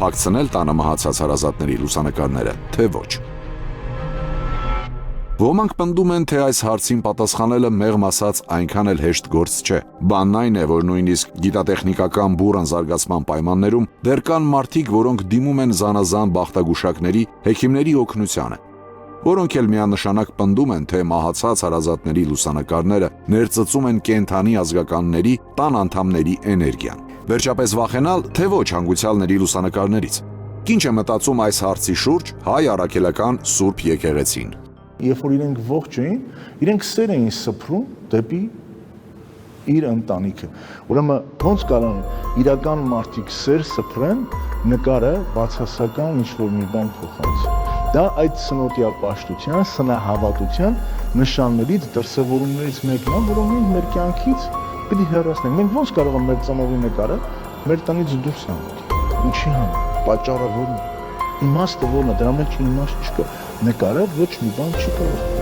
փակցնել տանը մահացած հարազատների լուսանկարները, թե ոչ։ Ոմանք պնդում են, թե այս հարցին պատասխանելը մեղմ ասած այնքան էլ հեշտ գործ չէ։ Բանն այն է, որ նույնիսկ գիտատեխնիկական բուռն զարգացման պայմաններում դեռ կան մարդիկ, որոնք դիմում են զանազան բախտագուշակների, հեքիմների օգնությանը, որոնք էլ միանշանակ պնդում են, թե մահացած հարազատների լուսանկարները ներծծում են կենդանի ազգականների տան անդամների էներգիան։ Վերջապես վախենալ, թե ոչ հանգուցյալների լուսանկարներից։ Ինչ է մտածում այս հարցի շուրջ հայ առաքելական Սուրբ եկեղեցին։ Երբ որ իրենք ողջ էին, իրենք սեր էին սփռում դեպի իր ընտանիքը։ Ուրեմն ոնց կարող են իրական մարդիկ սեր սփռեն նկարը բացասական ինչ-որ մի բան փոխանցի։ Դա այդ սնոտիա պաշտության, սնահավատության նշաններից, դրսևորումներից մեկն է, որոնք մենք մեր կյանքից պիտի հեռացնենք։ Մենք ոնց կարող ենք մեր ծնողի նկարը մեր տնից դուրս հանել։ Ինչի համար։ Պատճառը ո՞րն է։ Իմաստը ո՞րն է, դրա մեջ իմաստ չկա։ Նկարը ոչ մի բան չի կարող